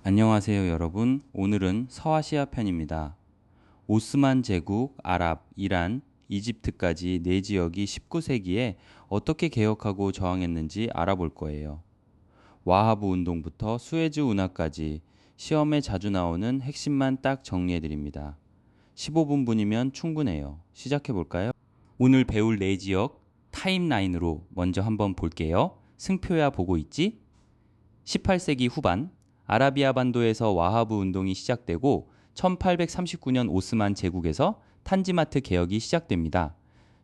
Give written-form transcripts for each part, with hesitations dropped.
안녕하세요 여러분. 오늘은 서아시아 편입니다. 오스만 제국, 아랍, 이란, 이집트까지 네 지역이 19세기에 어떻게 개혁하고 저항했는지 알아볼 거예요. 와하브 운동부터 수에즈 운하까지 시험에 자주 나오는 핵심만 딱 정리해 드립니다. 15분이면 충분해요. 시작해 볼까요? 오늘 배울 네 지역 타임라인으로 먼저 한번 볼게요. 승표야 보고 있지? 18세기 후반 아라비아 반도에서 와하브 운동이 시작되고 1839년 오스만 제국에서 탄지마트 개혁이 시작됩니다.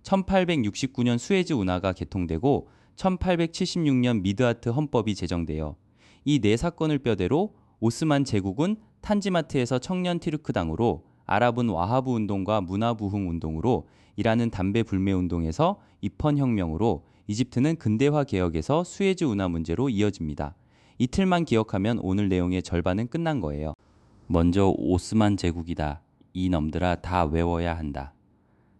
1869년 수에즈 운하가 개통되고 1876년 미드하트 헌법이 제정되어 이 네 사건을 뼈대로 오스만 제국은 탄지마트에서 청년 티르크당으로, 아랍은 와하브 운동과 문화부흥 운동으로, 이란은 담배 불매 운동에서 입헌혁명으로, 이집트는 근대화 개혁에서 수에즈 운하 문제로 이어집니다. 이틀만 기억하면 오늘 내용의 절반은 끝난 거예요. 먼저 오스만 제국이다. 이놈들아 다 외워야 한다.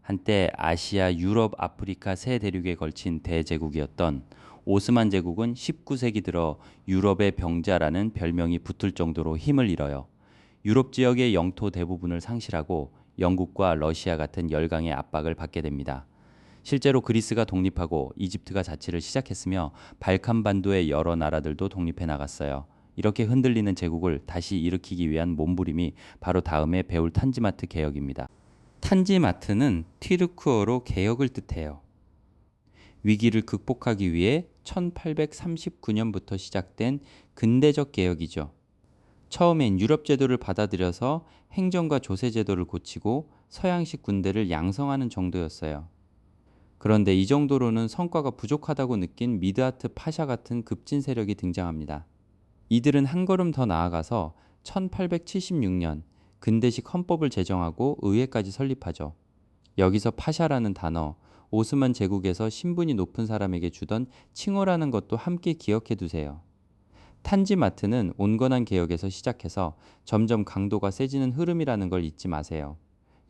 한때 아시아, 유럽, 아프리카 세 대륙에 걸친 대제국이었던 오스만 제국은 19세기 들어 유럽의 병자라는 별명이 붙을 정도로 힘을 잃어요. 유럽 지역의 영토 대부분을 상실하고 영국과 러시아 같은 열강의 압박을 받게 됩니다. 실제로 그리스가 독립하고 이집트가 자치를 시작했으며 발칸 반도의 여러 나라들도 독립해 나갔어요. 이렇게 흔들리는 제국을 다시 일으키기 위한 몸부림이 바로 다음에 배울 탄지마트 개혁입니다. 탄지마트는 튀르크어로 개혁을 뜻해요. 위기를 극복하기 위해 1839년부터 시작된 근대적 개혁이죠. 처음엔 유럽 제도를 받아들여서 행정과 조세 제도를 고치고 서양식 군대를 양성하는 정도였어요. 그런데 이 정도로는 성과가 부족하다고 느낀 미드하트 파샤 같은 급진 세력이 등장합니다. 이들은 한 걸음 더 나아가서 1876년 근대식 헌법을 제정하고 의회까지 설립하죠. 여기서 파샤라는 단어, 오스만 제국에서 신분이 높은 사람에게 주던 칭호라는 것도 함께 기억해 두세요. 탄지마트는 온건한 개혁에서 시작해서 점점 강도가 세지는 흐름이라는 걸 잊지 마세요.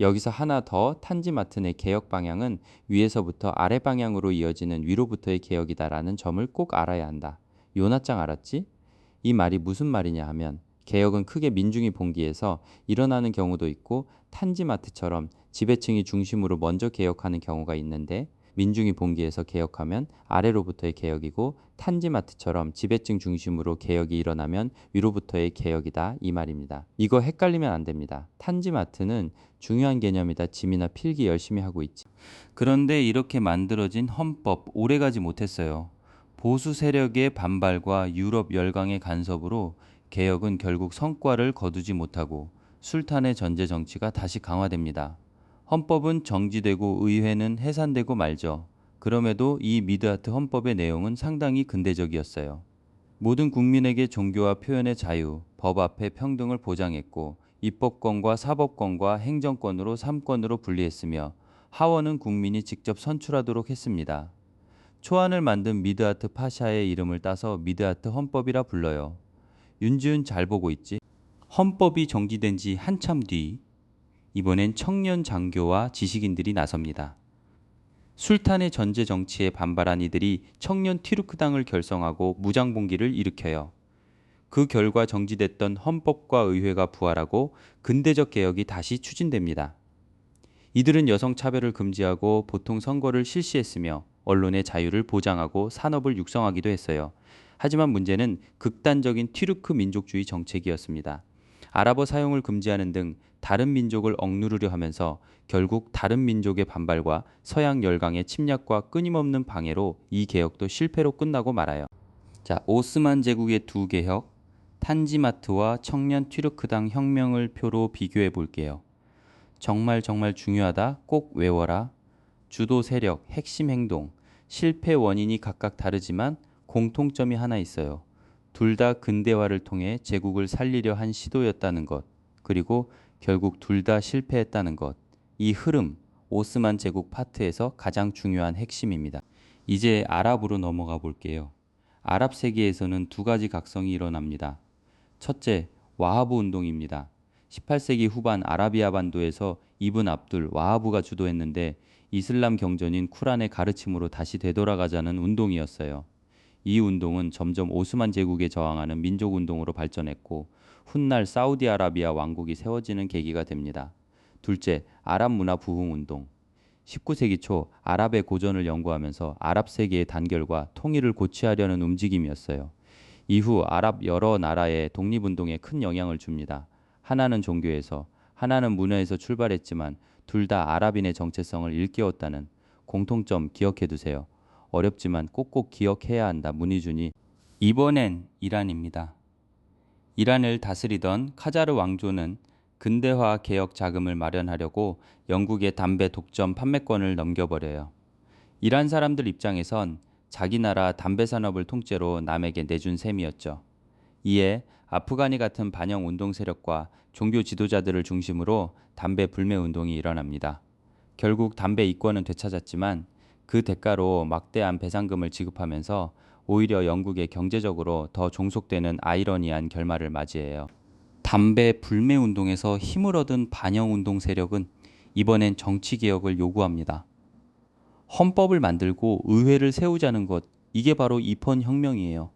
여기서 하나 더, 탄지마트의 개혁 방향은 위에서부터 아래 방향으로 이어지는 위로부터의 개혁이다라는 점을 꼭 알아야 한다. 요나짱 알았지? 이 말이 무슨 말이냐 하면, 개혁은 크게 민중이 봉기해서 일어나는 경우도 있고 탄지마트처럼 지배층이 중심으로 먼저 개혁하는 경우가 있는데, 민중이 봉기해서 개혁하면 아래로부터의 개혁이고 탄지마트처럼 지배층 중심으로 개혁이 일어나면 위로부터의 개혁이다, 이 말입니다. 이거 헷갈리면 안 됩니다. 탄지마트는 중요한 개념이다. 짐이나 필기 열심히 하고 있지. 그런데 이렇게 만들어진 헌법 오래가지 못했어요. 보수 세력의 반발과 유럽 열강의 간섭으로 개혁은 결국 성과를 거두지 못하고 술탄의 전제 정치가 다시 강화됩니다. 헌법은 정지되고 의회는 해산되고 말죠. 그럼에도 이 미드하트 헌법의 내용은 상당히 근대적이었어요. 모든 국민에게 종교와 표현의 자유, 법 앞에 평등을 보장했고 입법권과 사법권과 행정권으로 3권으로 분리했으며 하원은 국민이 직접 선출하도록 했습니다. 초안을 만든 미드하트 파샤의 이름을 따서 미드하트 헌법이라 불러요. 윤지은 잘 보고 있지? 헌법이 정지된 지 한참 뒤 이번엔 청년 장교와 지식인들이 나섭니다. 술탄의 전제 정치에 반발한 이들이 청년 티르크당을 결성하고 무장봉기를 일으켜요. 그 결과 정지됐던 헌법과 의회가 부활하고 근대적 개혁이 다시 추진됩니다. 이들은 여성 차별을 금지하고 보통 선거를 실시했으며 언론의 자유를 보장하고 산업을 육성하기도 했어요. 하지만 문제는 극단적인 튀르크 민족주의 정책이었습니다. 아랍어 사용을 금지하는 등 다른 민족을 억누르려 하면서 결국 다른 민족의 반발과 서양 열강의 침략과 끊임없는 방해로 이 개혁도 실패로 끝나고 말아요. 자, 오스만 제국의 두 개혁, 탄지마트와 청년 튀르크당 혁명을 표로 비교해 볼게요. 정말 중요하다. 꼭 외워라. 주도 세력, 핵심 행동, 실패 원인이 각각 다르지만 공통점이 하나 있어요. 둘 다 근대화를 통해 제국을 살리려 한 시도였다는 것, 그리고 결국 둘 다 실패했다는 것. 이 흐름, 오스만 제국 파트에서 가장 중요한 핵심입니다. 이제 아랍으로 넘어가 볼게요. 아랍 세계에서는 두 가지 각성이 일어납니다. 첫째, 와하브 운동입니다. 18세기 후반 아라비아 반도에서 이븐 압둘 와하브가 주도했는데 이슬람 경전인 쿠란의 가르침으로 다시 되돌아가자는 운동이었어요. 이 운동은 점점 오스만 제국에 저항하는 민족 운동으로 발전했고 훗날 사우디아라비아 왕국이 세워지는 계기가 됩니다. 둘째, 아랍 문화 부흥 운동. 19세기 초 아랍의 고전을 연구하면서 아랍 세계의 단결과 통일을 고취하려는 움직임이었어요. 이후 아랍 여러 나라의 독립운동에 큰 영향을 줍니다. 하나는 종교에서, 하나는 문화에서 출발했지만 둘 다 아랍인의 정체성을 일깨웠다는 공통점 기억해 두세요. 어렵지만 꼭꼭 기억해야 한다. 문희준이. 이번엔 이란입니다. 이란을 다스리던 카자르 왕조는 근대화 개혁 자금을 마련하려고 영국에 담배 독점 판매권을 넘겨버려요. 이란 사람들 입장에선 자기 나라 담배 산업을 통째로 남에게 내준 셈이었죠. 이에 아프가니 같은 반영 운동 세력과 종교 지도자들을 중심으로 담배 불매 운동이 일어납니다. 결국 담배 이권은 되찾았지만 그 대가로 막대한 배상금을 지급하면서 오히려 영국에 경제적으로 더 종속되는 아이러니한 결말을 맞이해요. 담배 불매 운동에서 힘을 얻은 반영 운동 세력은 이번엔 정치 개혁을 요구합니다. 헌법을 만들고 의회를 세우자는 것, 이게 바로 이펀 혁명이에요.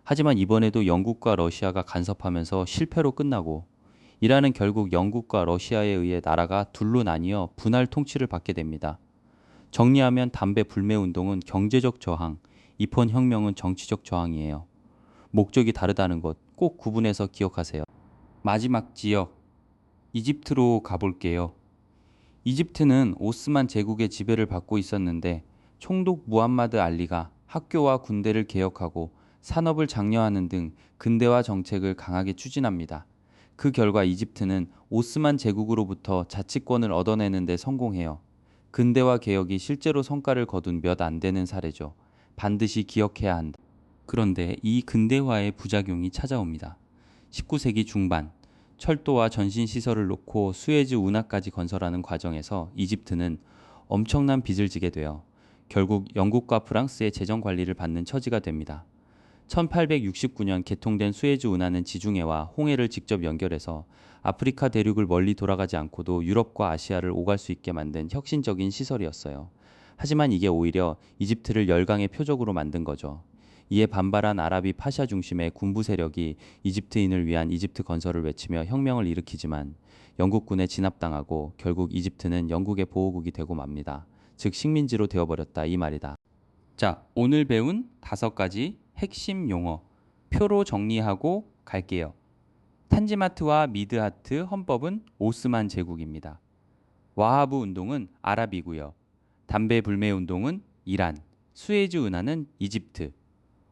하지만 이번에도 영국과 러시아가 간섭하면서 실패로 끝나고 이란은 결국 영국과 러시아에 의해 나라가 둘로 나뉘어 분할 통치를 받게 됩니다. 정리하면 담배 불매 운동은 경제적 저항, 이펀 혁명은 정치적 저항이에요. 목적이 다르다는 것 꼭 구분해서 기억하세요. 마지막 지역, 이집트로 가볼게요. 이집트는 오스만 제국의 지배를 받고 있었는데 총독 무함마드 알리가 학교와 군대를 개혁하고 산업을 장려하는 등 근대화 정책을 강하게 추진합니다. 그 결과 이집트는 오스만 제국으로부터 자치권을 얻어내는 데 성공해요. 근대화 개혁이 실제로 성과를 거둔 몇 안 되는 사례죠. 반드시 기억해야 한다. 그런데 이 근대화의 부작용이 찾아옵니다. 19세기 중반 철도와 전신시설을 놓고 수에즈 운하까지 건설하는 과정에서 이집트는 엄청난 빚을 지게 되어 결국 영국과 프랑스의 재정 관리를 받는 처지가 됩니다. 1869년 개통된 수에즈 운하는 지중해와 홍해를 직접 연결해서 아프리카 대륙을 멀리 돌아가지 않고도 유럽과 아시아를 오갈 수 있게 만든 혁신적인 시설이었어요. 하지만 이게 오히려 이집트를 열강의 표적으로 만든 거죠. 이에 반발한 아라비 파샤 중심의 군부 세력이 이집트인을 위한 이집트 건설을 외치며 혁명을 일으키지만 영국군에 진압당하고 결국 이집트는 영국의 보호국이 되고 맙니다. 즉 식민지로 되어버렸다 이 말이다. 자, 오늘 배운 5가지 핵심 용어 표로 정리하고 갈게요. 탄지마트와 미드하트 헌법은 오스만 제국입니다. 와하브 운동은 아랍이고요. 담배 불매 운동은 이란, 수에즈 운하는 이집트,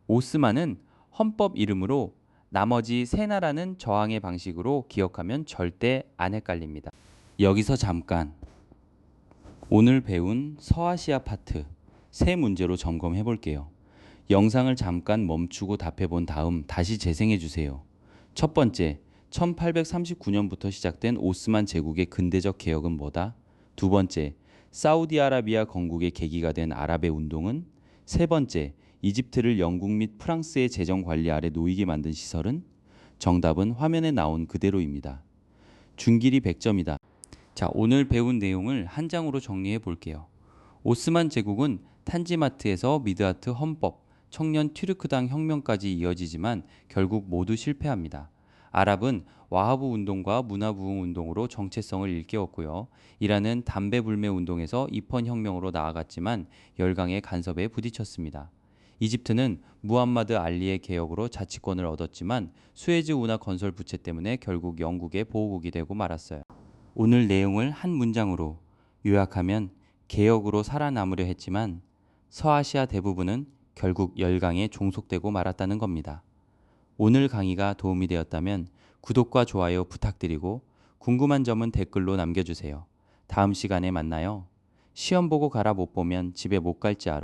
오스만은 헌법 이름으로 나머지 세 나라는 저항의 방식으로 기억하면 절대 안 헷갈립니다. 여기서 잠깐 오늘 배운 서아시아 파트 세 문제로 점검해 볼게요. 영상을 잠깐 멈추고 답해 본 다음 다시 재생해 주세요. 첫 번째, 1839년부터 시작된 오스만 제국의 근대적 개혁은 뭐다? 두 번째, 사우디아라비아 건국의 계기가 된 아랍의 운동은? 세 번째, 이집트를 영국 및 프랑스의 재정 관리 아래 놓이게 만든 시설은? 정답은 화면에 나온 그대로입니다. 준길이 100점이다. 자, 오늘 배운 내용을 한 장으로 정리해 볼게요. 오스만 제국은 탄지마트에서 미드하트 헌법, 청년 튀르크당 혁명까지 이어지지만 결국 모두 실패합니다. 아랍은 와하브 운동과 문화부흥 운동으로 정체성을 일깨웠고요. 이란은 담배 불매 운동에서 이펀 혁명으로 나아갔지만 열강의 간섭에 부딪혔습니다. 이집트는 무함마드 알리의 개혁으로 자치권을 얻었지만 수에즈 운하 건설 부채 때문에 결국 영국의 보호국이 되고 말았어요. 오늘 내용을 한 문장으로 요약하면 개혁으로 살아남으려 했지만 서아시아 대부분은 결국 열강에 종속되고 말았다는 겁니다. 오늘 강의가 도움이 되었다면 구독과 좋아요 부탁드리고 궁금한 점은 댓글로 남겨주세요. 다음 시간에 만나요. 시험 보고 가라 못 보면 집에 못 갈지 알아.